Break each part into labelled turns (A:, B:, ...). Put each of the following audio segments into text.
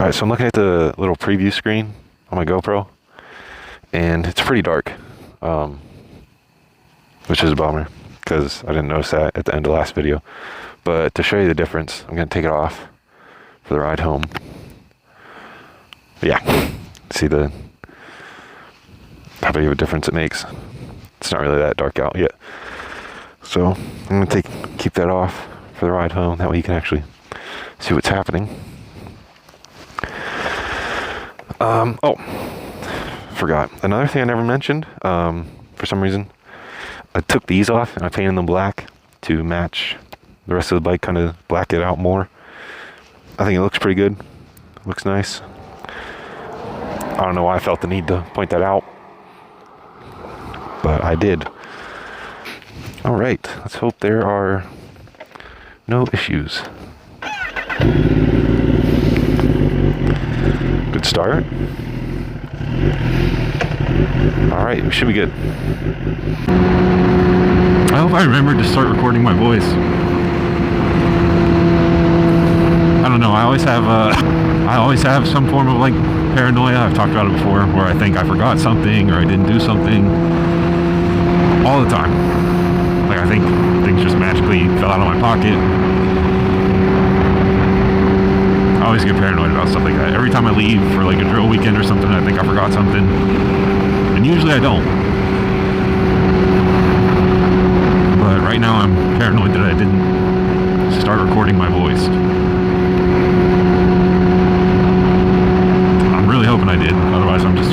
A: Alright, so I'm looking at the little preview screen on my GoPro, and it's pretty dark, which is a bummer, because I didn't notice that at the end of the last video. But to show you the difference, I'm going to take it off for the ride home. But yeah, see how big of a difference it makes. It's not really that dark out yet. So I'm going to keep that off for the ride home. That way you can actually see what's happening. Oh, forgot. Another thing I never mentioned, for some reason, I took these off and I painted them black to match the rest of the bike, kind of black it out more. I think it looks pretty good. Looks nice. I don't know why I felt the need to point that out, but I did. All right, let's hope there are no issues. Good start. All right, we should be good. I hope I remembered to start recording my voice. I don't know, I always have some form of like paranoia. I've talked about it before, where I think I forgot something or I didn't do something all the time. Like I think things just magically fell out of my pocket. I always get paranoid about stuff like that. Every time I leave for like a drill weekend or something, I think I forgot something. And usually I don't. But right now I'm paranoid that I didn't start recording my voice. I'm really hoping I did. Otherwise I'm just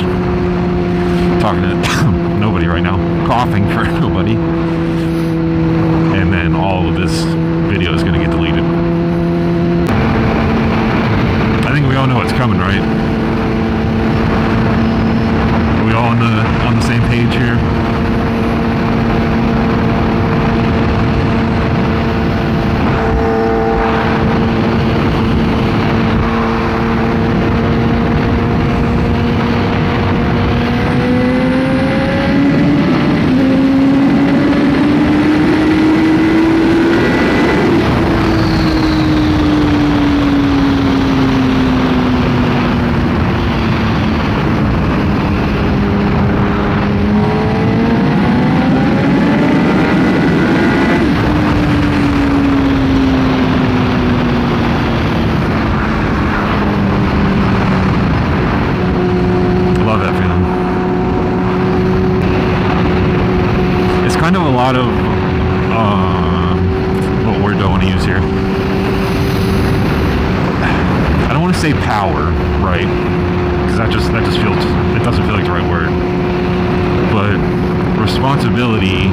A: talking to nobody right now. Coughing for nobody. And then all of this video is going to get deleted. I think we all know what's coming, right? Are we all on the same page here? Lot of what word do I want to use here? I don't want to say power, right? Because that just feels, it doesn't feel like the right word. But responsibility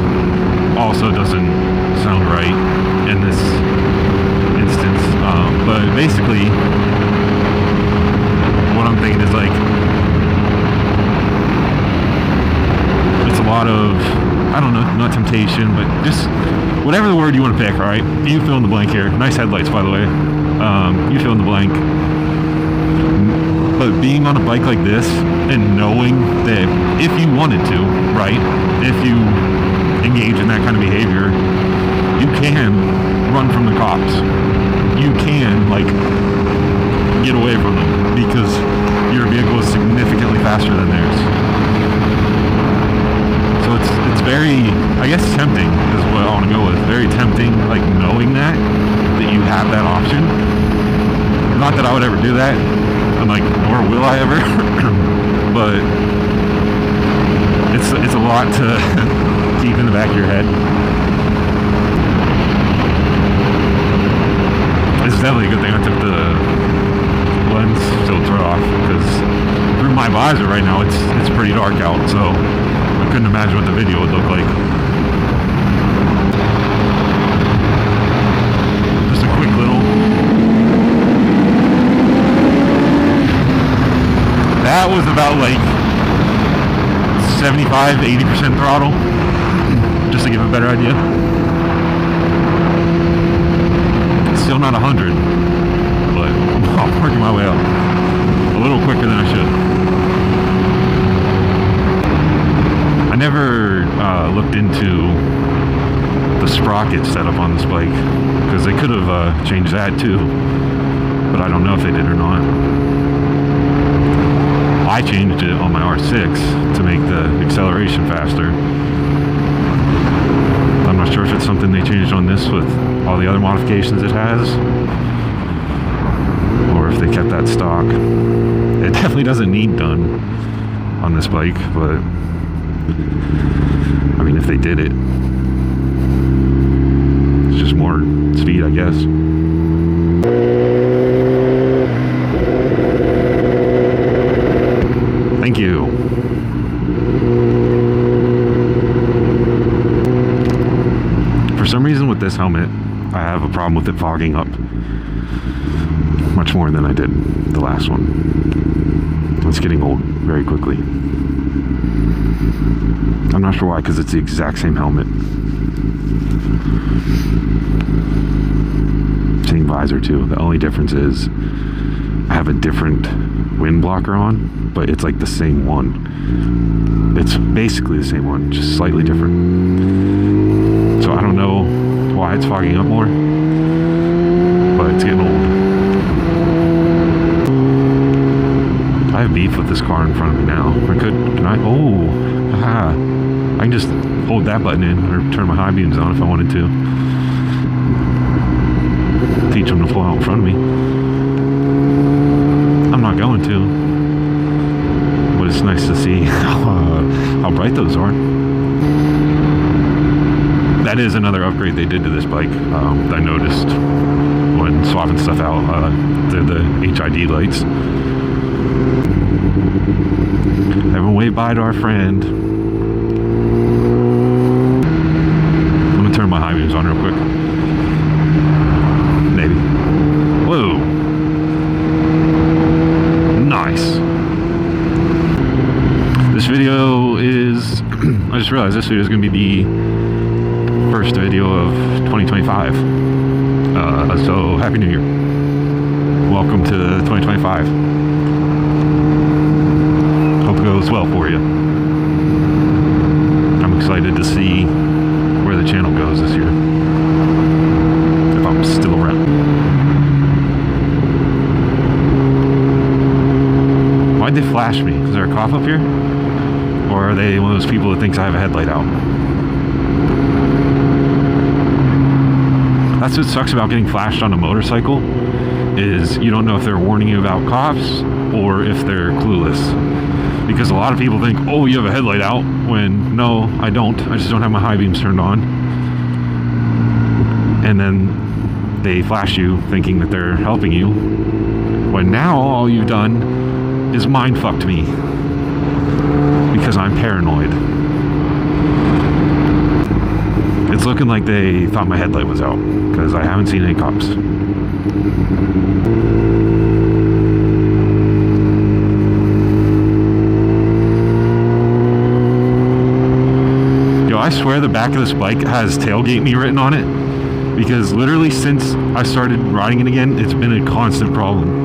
A: also doesn't sound right in this instance. But basically, what I'm thinking is like, it's a lot of, I don't know, not temptation, but just whatever the word you want to pick, all right? You fill in the blank here. Nice headlights, by the way. You fill in the blank. But being on a bike like this and knowing that if you wanted to, right, if you engage in that kind of behavior, you can run from the cops. You can, like, get away from them because your vehicle is significantly faster than theirs. So it's very, I guess, tempting is what I want to go with. Very tempting, like knowing that you have that option. Not that I would ever do that. I'm like, nor will I ever. But it's a lot to keep in the back of your head. It's definitely a good thing I took the lens filter off, because through my visor right now it's pretty dark out, so I couldn't imagine what the video would look like. Just a quick little. That was about like 75-80% throttle, just to give a better idea. Still not 100, but I'm working my way up. A little quicker than I should. I never looked into the sprocket setup on this bike, because they could have changed that too, but I don't know if they did or not. I changed it on my R6 to make the acceleration faster. I'm not sure if it's something they changed on this with all the other modifications it has, or if they kept that stock. It definitely doesn't need done on this bike, but I mean, if they did it, it's just more speed, I guess. Thank you. For some reason with this helmet, I have a problem with it fogging up much more than I did the last one. It's getting old very quickly. I'm not sure why, because it's the exact same helmet. Same visor too. The only difference is I have a different wind blocker on, but it's like the same one. It's basically the same one, just slightly different. So I don't know why it's fogging up more, but it's getting old. I have beef with this car in front of me now. Can I? Oh, aha. I can just hold that button in or turn my high beams on if I wanted to. Teach them to pull out in front of me. I'm not going to, but it's nice to see how bright those are. That is another upgrade they did to this bike that I noticed when swapping stuff out. The HID lights. Everyone wave bye to our friend. I'm gonna turn my high beams on real quick. Maybe. Whoa. Nice. This video is, I just realized this video is going to be the first video of 2025. So Happy New Year. Welcome to 2025. Hope it goes well for you. I'm excited to see where the channel goes this year. If I'm still around. Why'd they flash me? Is there a cop up here? Or are they one of those people that thinks I have a headlight out? That's what sucks about getting flashed on a motorcycle, is you don't know if they're warning you about cops or if they're clueless. Because a lot of people think, oh, you have a headlight out, when no, I don't. I just don't have my high beams turned on. And then they flash you thinking that they're helping you, when now all you've done is mind fucked me because I'm paranoid. It's looking like they thought my headlight was out because I haven't seen any cops. Yo, I swear the back of this bike has tailgate me written on it, because literally since I started riding it again, it's been a constant problem.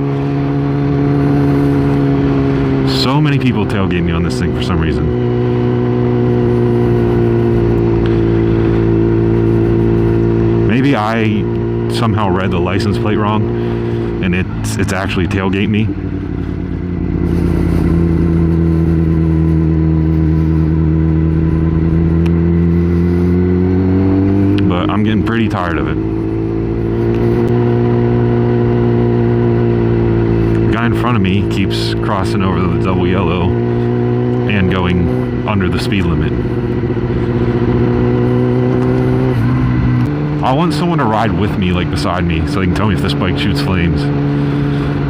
A: So many people tailgate me on this thing for some reason. Maybe I somehow read the license plate wrong, and it's actually tailgate me. But I'm getting pretty tired of it. In front of me keeps crossing over the double yellow and going under the speed limit. I want someone to ride with me, like beside me, so they can tell me if this bike shoots flames.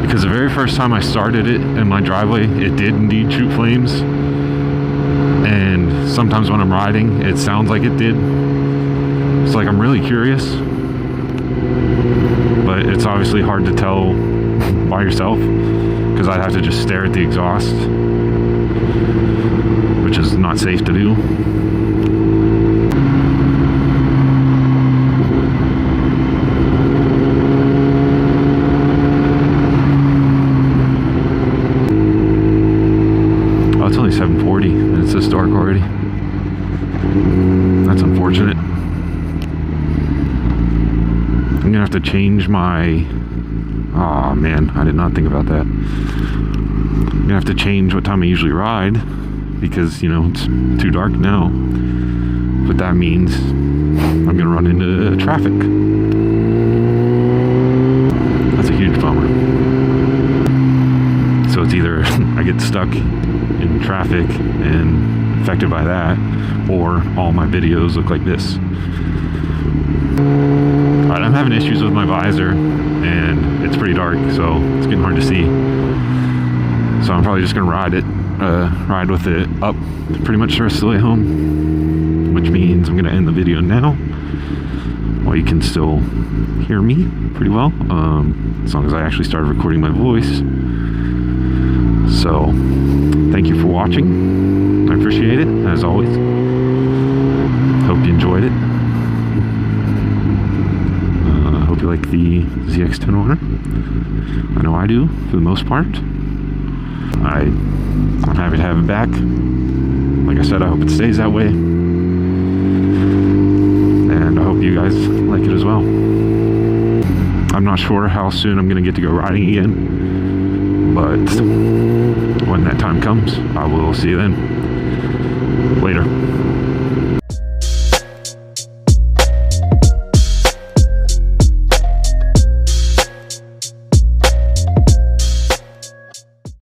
A: Because the very first time I started it in my driveway, it did indeed shoot flames. And sometimes when I'm riding, it sounds like it did. It's like I'm really curious. But it's obviously hard to tell by yourself, because I'd have to just stare at the exhaust, which is not safe to do. Oh, it's only 7:40 and it's this dark already. That's unfortunate. I'm gonna have to change my... Oh man, I did not think about that. I'm gonna have to change what time I usually ride because, you know, it's too dark now. But that means I'm gonna run into traffic. That's a huge bummer. So it's either I get stuck in traffic and affected by that, or all my videos look like this. Alright, I'm having issues with my visor, and it's pretty dark, so it's getting hard to see. So I'm probably just gonna ride with it up pretty much the rest of the way home, which means I'm gonna end the video now while you can still hear me pretty well, as long as I actually started recording my voice. So thank you for watching. I appreciate it, as always. Hope you enjoyed it. Hope you like the ZX-10R. I know I do, for the most part. I'm happy to have it back. Like I said, I hope it stays that way. And I hope you guys like it as well. I'm not sure how soon I'm going to get to go riding again. But when that time comes, I will see you then. Later.